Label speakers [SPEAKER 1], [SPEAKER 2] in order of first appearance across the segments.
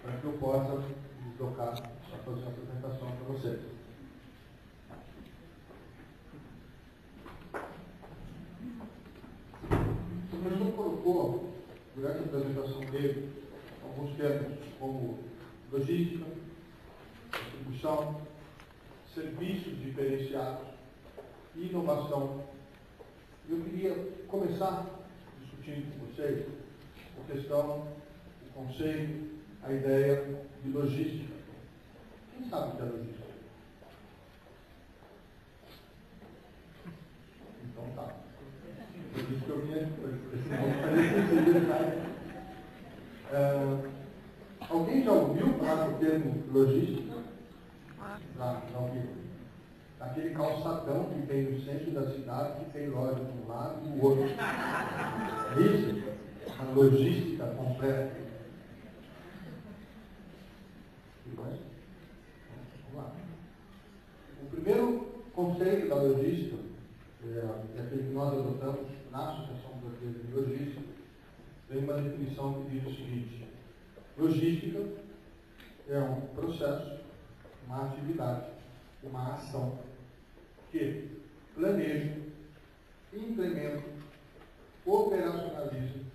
[SPEAKER 1] para que eu possa me deslocar para fazer a apresentação para vocês. O professor colocou, durante a apresentação dele, alguns termos como logística, distribuição, serviços diferenciados e inovação. Eu queria começar discutindo com vocês a questão, o conceito, a ideia de logística. Quem sabe o que é logística? Então tá. Por isso que eu vim aqui. Alguém já ouviu falar do termo logística? Já ouviu? Aquele calçadão que tem no centro da cidade, que tem loja de um lado e do outro. É isso? A logística completa. Tudo bem? Vamos lá. O primeiro conceito da logística, é aquele que nós adotamos na Associação Brasileira de Logística, tem uma definição que diz o seguinte: logística é um processo, uma atividade, uma ação que planeja, implementa, operacionaliza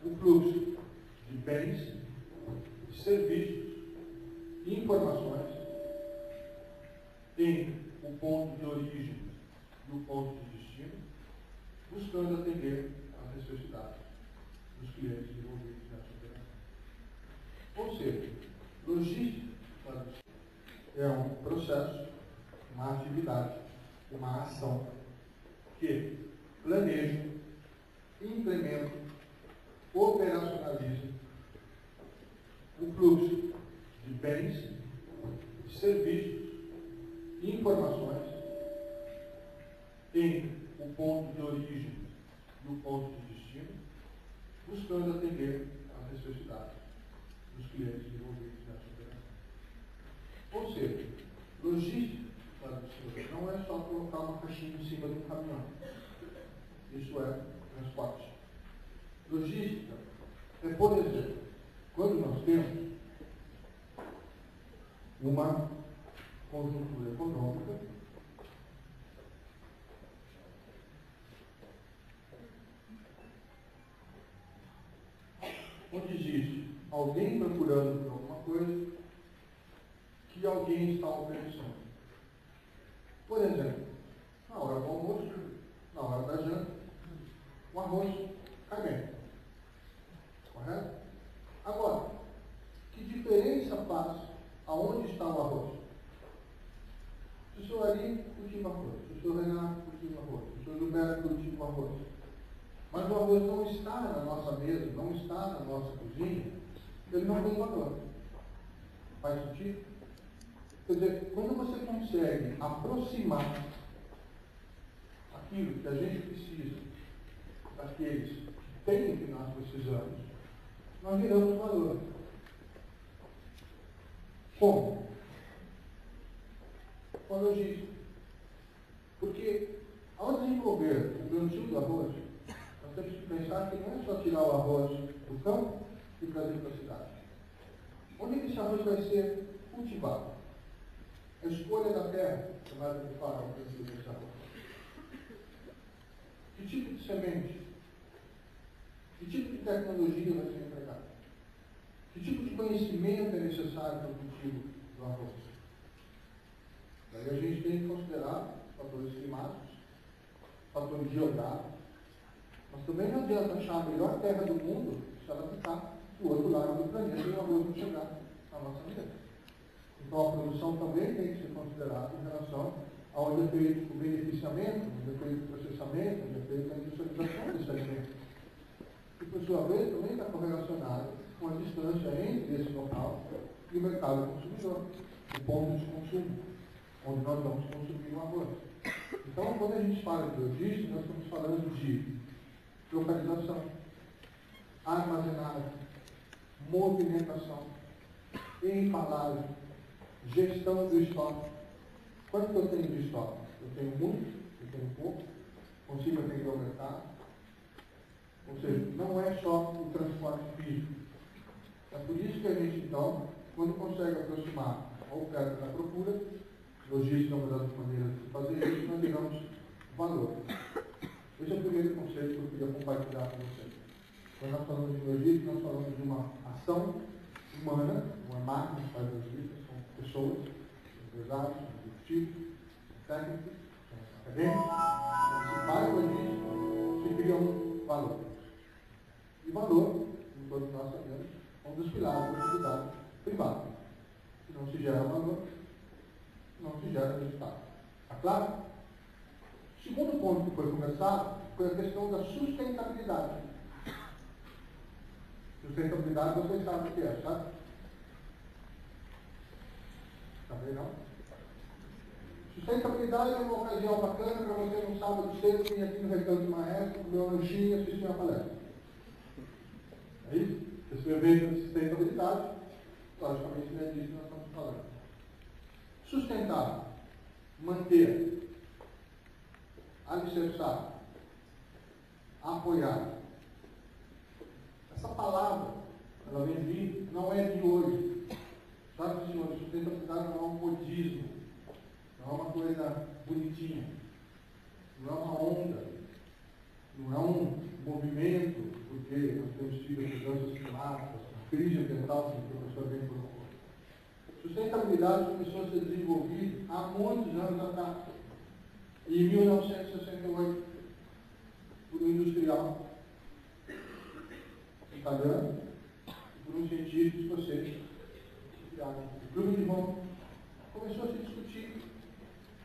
[SPEAKER 1] o fluxo de bens, de serviços e informações em o ponto de origem e o ponto de destino, buscando atender às necessidades dos clientes envolvidos nessa operação. Ou seja, logística é um processo, uma atividade, uma ação que planeja, implementa, operacionaliza o fluxo de bens, serviços e informações em o ponto de origem e o ponto de destino, buscando atender às necessidades dos clientes envolvidos nessa operação. Ou seja, logística não é só colocar uma caixinha em cima de um caminhão. Isso é transporte. Logística é, por exemplo, quando nós temos uma conjuntura econômica onde existe alguém procurando por alguma coisa que alguém está oferecendo. Por exemplo, na hora do almoço, na hora da janta, o arroz cai bem. Correto? Agora, que diferença faz aonde está o arroz? Se o senhor Ari cultiva arroz, se o senhor Renato cultiva arroz, se o senhor Gilberto cultiva arroz, mas o arroz não está na nossa mesa, não está na nossa cozinha, ele não tem valor. Faz sentido? Quer dizer, quando você consegue aproximar aquilo que a gente precisa daqueles que têm o que nós precisamos, nós geramos valor. Como? Com a logística. Porque, ao desenvolver o plantio do arroz, nós temos que pensar que não é só tirar o arroz do campo e trazer para a cidade. Onde é que esse arroz vai ser cultivado? A escolha da terra, chamada de fala ao plantio desse arroz. Que tipo de semente? Que tipo de tecnologia vai ser empregada? Que tipo de conhecimento é necessário para o cultivo do arroz? Daí a gente tem que considerar fatores climáticos, fatores geográficos. Mas também não adianta achar a melhor terra do mundo se ela ficar do outro lado do planeta e o arroz não chegar na nossa mesa. Então a produção também tem que ser considerada em relação ao onde é feito o beneficiamento, onde é feito o processamento, onde é feito a industrialização desse alimento. E por sua vez também está correlacionado com a distância entre esse local e o mercado consumidor, o ponto de consumo, onde nós vamos consumir o arroz. Então, quando a gente fala de logística, nós estamos falando de localização, armazenagem, movimentação, embalagem, gestão do estoque. Quanto que eu tenho de estoque? Eu tenho muito, eu tenho pouco, consigo atender ao mercado. Ou seja, não é só o transporte físico. É por isso que a gente, então, quando consegue aproximar a oferta da procura, logística é uma das maneiras de fazer isso, nós digamos valor. Esse é o primeiro conceito que eu queria compartilhar com vocês. Quando nós falamos de logística, nós falamos de uma ação humana, uma máquina que faz logística, são pessoas, empresários, executivos, técnicos, acadêmicos, se faz logística, se cria um valor. E valor, como todos nós sabemos, é um dos pilares da atividade privada. Se não se gera valor, não se gera resultado. Está claro? O segundo ponto que foi conversado foi a questão da sustentabilidade. Sustentabilidade, vocês sabem o que é, sabe? Também não? Sustentabilidade é uma ocasião bacana para você no sábado cedo vir aqui no Recanto Maestro, comer uma lanchinho e assistir uma palestra. É isso? Esse evento de sustentabilidade, logicamente não é disso que nós estamos falando. Sustentar, manter, alicerçar, apoiar. Essa palavra, ela vem vindo, não é de hoje. Sabe, senhores, sustentabilidade não é um modismo, não é uma coisa bonitinha, não é uma onda, não é um movimento, porque nós temos tido as mudanças climáticas, a crise ambiental, que o professor bem colocou. Sustentabilidade começou a ser desenvolvida há muitos anos atrás, em 1968, por um industrial italiano e por um cientista escocês. O Clube de Roma começou a se discutir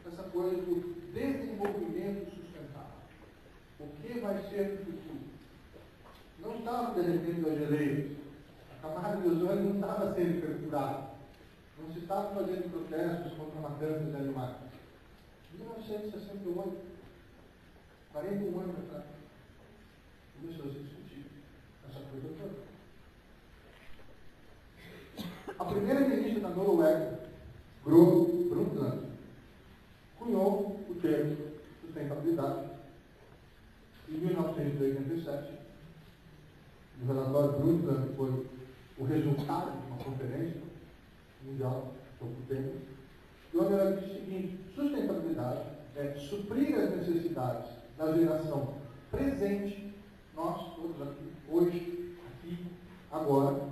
[SPEAKER 1] essa coisa do desenvolvimento sustentável. O que vai ser no futuro? Não estava derretendo as geleiras. A camada de ozônio não estava sendo perfurada. Não se estava fazendo protestos contra a matança de animais. 1968, 41 anos atrás, começou a se discutir essa coisa toda. A primeira ministra da Noruega, Gro Brundtland, cunhou o termo sustentabilidade em 1987. O relatório Brundtland foi o resultado de uma conferência mundial sobre o tema. E onde ela diz o seguinte: sustentabilidade é suprir as necessidades da geração presente, nós todos aqui, hoje, aqui, agora,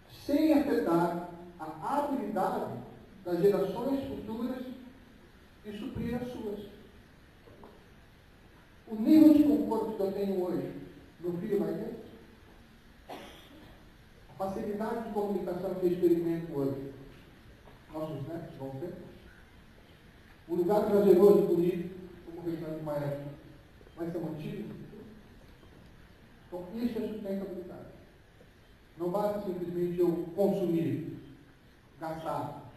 [SPEAKER 1] sem afetar a habilidade das gerações futuras de suprir as suas. O nível de conforto que eu tenho hoje, meu filho vai ter? A facilidade de comunicação que eu experimento hoje, nossos netos vão ter? O lugar prazeroso e bonito, como o Recanto Maestro, vai ser mantido? Então, isso é sustentabilidade. Não basta simplesmente eu consumir, gastar,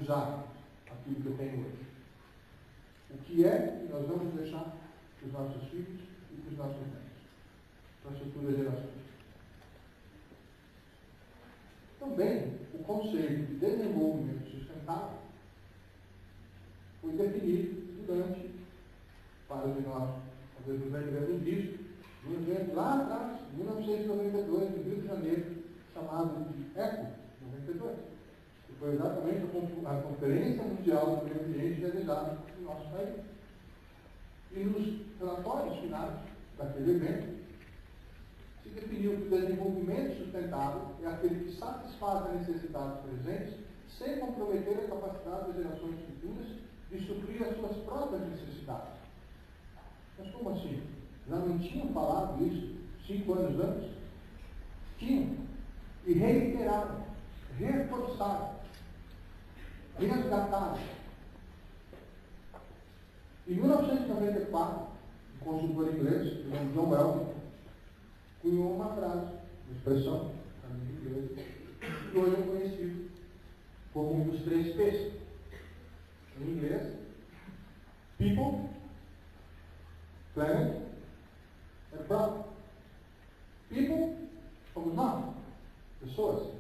[SPEAKER 1] usar aquilo que eu tenho hoje. O que é que nós vamos deixar para os nossos filhos e para os nossos netos, para as futuras gerações. Também, o conceito de desenvolvimento sustentável foi definido durante, para de nós, talvez nos lembremos disso, num evento lá atrás, em 1992, no Rio de Janeiro, chamado de ECO 92, que foi exatamente a Conferência Mundial do Meio Ambiente realizada no nosso país. E nos relatórios finais daquele evento, se definiu que o desenvolvimento sustentável é aquele que satisfaz as necessidades presentes sem comprometer a capacidade das gerações futuras de suprir as suas próprias necessidades. Mas como assim? Já não tinham falado isso 5 anos antes? Tinham. E reiteraram, reforçaram, resgataram. Em 1994, um consultor inglês, o nome John Wells, cunhou uma frase, uma expressão, também em inglês, que hoje é conhecido como um dos 3 P's. Em inglês, People, Planet and Profit. People, somos nós, pessoas.